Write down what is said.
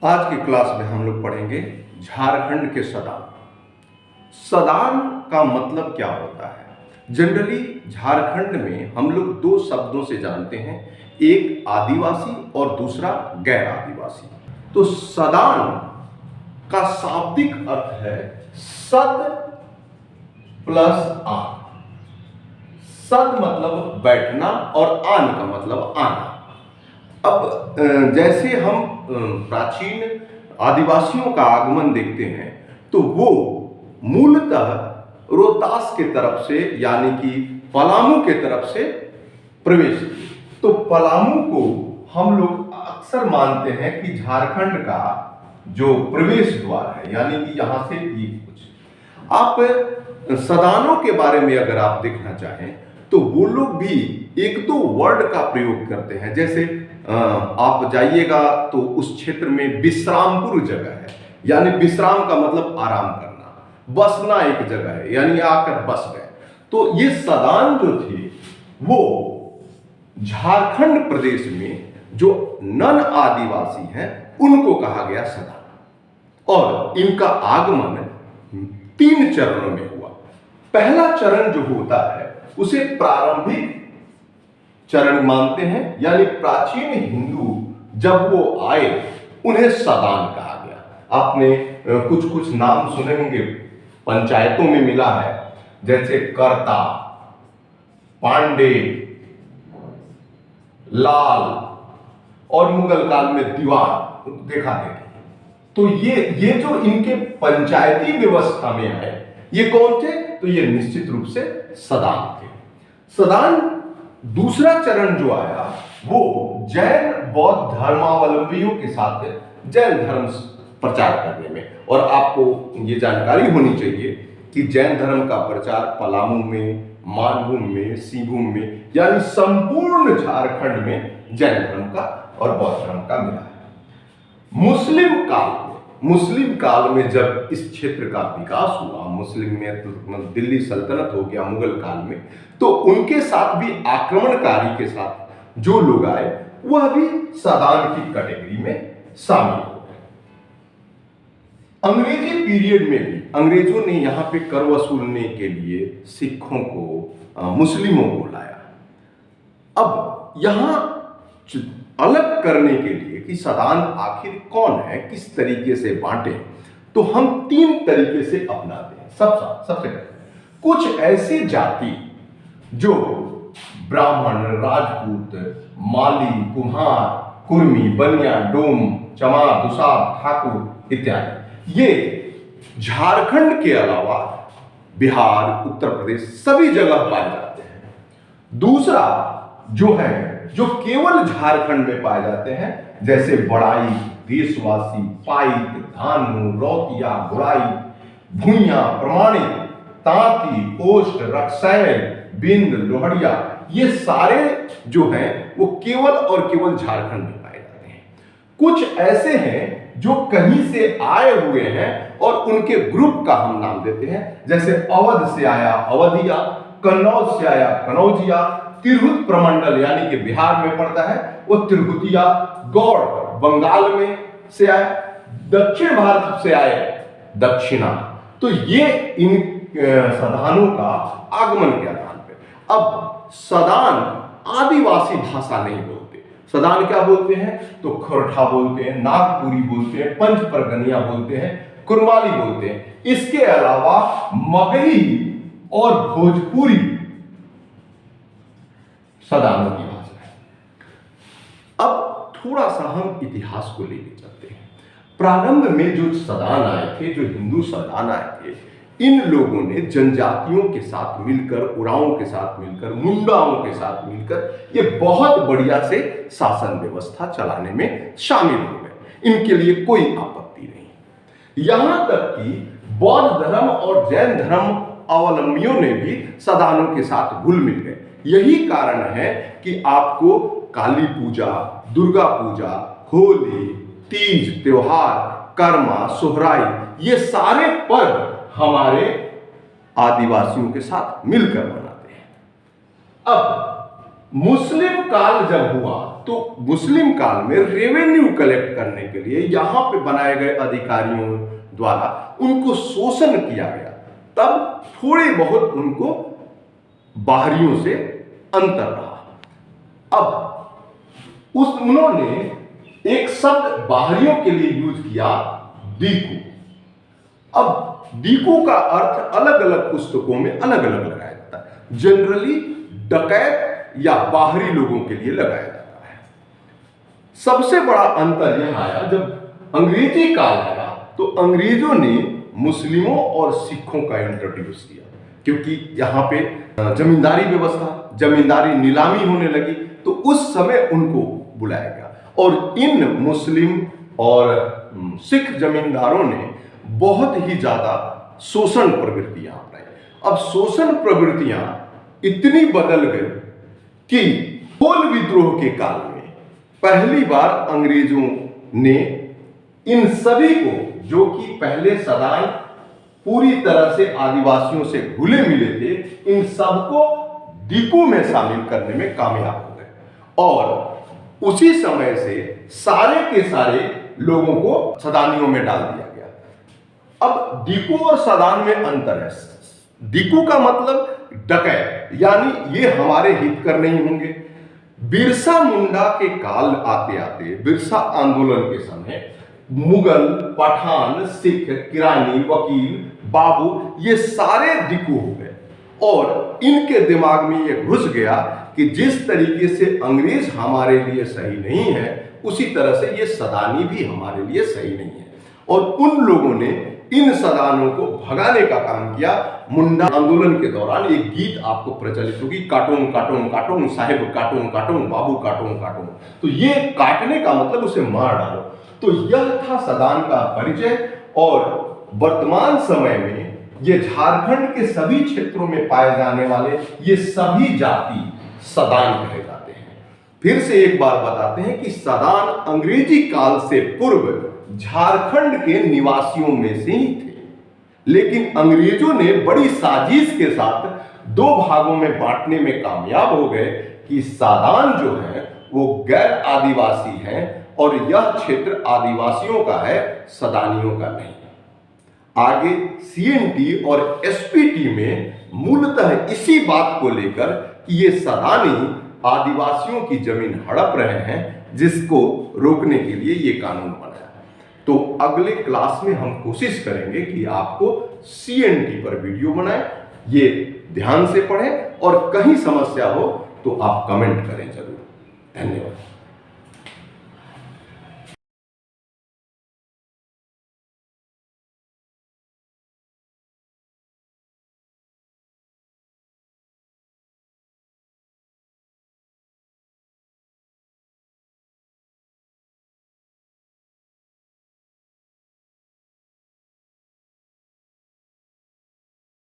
आज की क्लास में हम लोग पढ़ेंगे झारखंड के सदान। सदान का मतलब क्या होता है? जनरली झारखंड में हम लोग दो शब्दों से जानते हैं, एक आदिवासी और दूसरा गैर आदिवासी। तो सदान का शाब्दिक अर्थ है सद प्लस आन। सद मतलब बैठना और आन का मतलब आना। अब जैसे हम प्राचीन आदिवासियों का आगमन देखते हैं तो वो मूलतः रोहतास के तरफ से यानी कि पलामू के तरफ से प्रवेश किए। तो पलामू को हम लोग अक्सर मानते हैं कि झारखंड का जो प्रवेश द्वार है, यानी कि यहां से ये कुछ आप सदानों के बारे में अगर आप देखना चाहें तो वो लोग भी एक दो वर्ड का प्रयोग करते हैं। जैसे आप जाइएगा तो उस क्षेत्र में विश्रामपुर जगह है, यानी विश्राम का मतलब आराम करना, बसना एक जगह है, यानी आकर बस गए। तो ये सदान जो थे वो झारखंड प्रदेश में जो नन आदिवासी हैं उनको कहा गया सदान। और इनका आगमन 3 चरणों में हुआ। पहला चरण जो होता है उसे प्रारंभिक चरण मानते हैं, यानी प्राचीन हिंदू जब वो आए उन्हें सदान कहा गया। आपने कुछ कुछ नाम सुने होंगे, पंचायतों में मिला है, जैसे कर्ता, पांडे, लाल और मुगल काल में दीवान देखा देखी। तो ये जो इनके पंचायती व्यवस्था में है, ये कौन थे? तो ये निश्चित रूप से सदान थे। सदान दूसरा चरण जो आया वो जैन बौद्ध धर्मावलंबियों के साथ जैन धर्म प्रचार करने में। और आपको ये जानकारी होनी चाहिए कि जैन धर्म का प्रचार पलामू में, मानभूम में, सिंहभूम में, यानी संपूर्ण झारखंड में जैन धर्म का और बौद्ध धर्म का मिला है। मुस्लिम काल में जब इस क्षेत्र का विकास हुआ, मुस्लिम में तो दिल्ली सल्तनत हो गया मुगल काल में, तो उनके साथ भी आक्रमणकारी के साथ जो लोग आए वह भी सदान की कैटेगरी में शामिल हो गए। अंग्रेजी पीरियड में भी अंग्रेजों ने यहाँ पे कर वसूलने के लिए सिखों को, मुस्लिमों को लाया। अब यहाँ अलग करने के लिए कि सदान आखिर कौन है, किस तरीके से बांटे, तो हम 3 तरीके से अपनाते हैं। सबसे पहले कुछ ऐसी जाति जो ब्राह्मण, राजपूत, माली, कुम्हार, कुर्मी, बनिया, डोम, चमार, दुसार, ठाकुर इत्यादि, ये झारखंड के अलावा बिहार, उत्तर प्रदेश सभी जगह पाए जाते हैं। दूसरा जो है जो केवल झारखंड में पाए जाते हैं, जैसे बड़ाई, देशवासी, पाइक, धानु, रौतिया, गुड़ाई, भूइया, प्रमाणिक, तांती, पोस्ट, रक्सैल, बिंद, लोहड़िया, ये सारे जो हैं वो केवल और केवल झारखंड में पाए जाते हैं। कुछ ऐसे हैं जो कहीं से आए हुए हैं और उनके ग्रुप का हम नाम देते हैं, जैसे अवध से आया अवधिया, कन्नौज से आया कनौजिया, तिरहुत प्रमंडल यानी कि बिहार में पड़ता है वो तिरहुतिया, गौड़ बंगाल में से आए, दक्षिण भारत से आए दक्षिणा। तो ये इन सदानों का आगमन के आधार पे। अब सदान आदिवासी भाषा नहीं बोलते। सदान क्या बोलते हैं? तो खोरठा बोलते हैं, नागपुरी बोलते हैं, पंच परगनिया बोलते हैं, कुरमाली बोलते हैं। इसके अलावा मगही और भोजपुरी सदानों की भाषा है। अब थोड़ा सा हम इतिहास को लेके चलते हैं। प्रारंभ में जो सदान आए थे, जो हिंदू सदान आए थे, इन लोगों ने जनजातियों के साथ मिलकर, उरांव के साथ मिलकर, मुंडाओं के साथ मिलकर ये बहुत बढ़िया से शासन व्यवस्था चलाने में शामिल हो गए। इनके लिए कोई आपत्ति नहीं। यहां तक कि बौद्ध धर्म और जैन धर्म अवलंबियों ने भी सदानों के साथ घुल मिल गए। यही कारण है कि आपको काली पूजा, दुर्गा पूजा, होली, तीज त्योहार, कर्मा, सोहराई, ये सारे पर्व हमारे आदिवासियों के साथ मिलकर मनाते हैं। अब मुस्लिम काल जब हुआ तो मुस्लिम काल में रेवेन्यू कलेक्ट करने के लिए यहां पे बनाए गए अधिकारियों द्वारा उनको शोषण किया गया, तब थोड़े बहुत उनको बाहरियों से अंतर रहा। अब उन्होंने एक शब्द बाहरियों के लिए यूज किया, डीकू। अब डीकू का अर्थ अलग अलग पुस्तकों में अलग अलग लगाया जाता है। जनरली डकैत या बाहरी लोगों के लिए लगाया जाता है। सबसे बड़ा अंतर यह आया जब अंग्रेजी काल आया, तो अंग्रेजों ने मुस्लिमों और सिखों का इंट्रोड्यूस किया, क्योंकि यहाँ पे जमींदारी व्यवस्था, जमींदारी नीलामी होने लगी, तो उस समय उनको बुलाया गया। और इन मुस्लिम और सिख जमींदारों ने बहुत ही ज्यादा शोषण प्रवृत्तियां अपनाई। अब शोषण प्रवृत्तियां इतनी बदल गई कि कोल विद्रोह के काल में पहली बार अंग्रेजों ने इन सभी को, जो कि पहले सदाएं पूरी तरह से आदिवासियों से घुले मिले थे, इन सबको डीकू में शामिल करने में कामयाब हो गए। और उसी समय से सारे के सारे लोगों को सदानियों में डाल दिया गया। अब डीकू और सदान में अंतर है। डीकू का मतलब डकैत, यानी ये हमारे हित कर नहीं होंगे। बिरसा मुंडा के काल आते आते, बिरसा आंदोलन के समय मुगल, पठान, सिख, किरानी, वकील, बाबू, ये सारे डीकू हो गए। और इनके दिमाग में ये घुस गया कि जिस तरीके से अंग्रेज हमारे लिए सही नहीं है, उसी तरह से ये सदानी भी हमारे लिए सही नहीं है। और उन लोगों ने इन सदानों को भगाने का काम किया। मुंडा आंदोलन के दौरान एक गीत आपको प्रचलित होगी, काटूं काटूं काटूं साहिब, काटूं काटूं बाबू, काटूं काटूं। तो ये काटने का मतलब उसे मार डालो। तो यह था सदान का परिचय। और वर्तमान समय में ये झारखंड के सभी क्षेत्रों में पाए जाने वाले ये सभी जाति सदान कहे जाते हैं। फिर से एक बार बताते हैं कि सदान अंग्रेजी काल से पूर्व झारखंड के निवासियों में से ही थे, लेकिन अंग्रेजों ने बड़ी साजिश के साथ दो भागों में बांटने में कामयाब हो गए कि सदान जो है वो गैर आदिवासी हैं और यह क्षेत्र आदिवासियों का है, सदानियों का नहीं। आगे सीएनटी और एसपीटी में मूलतः इसी बात को लेकर कि ये सदानी आदिवासियों की जमीन हड़प रहे हैं, जिसको रोकने के लिए ये कानून बनाया। तो अगले क्लास में हम कोशिश करेंगे कि आपको सीएनटी पर वीडियो बनाएं। ये ध्यान से पढ़ें और कहीं समस्या हो तो आप कमेंट करें जरूर। धन्यवाद।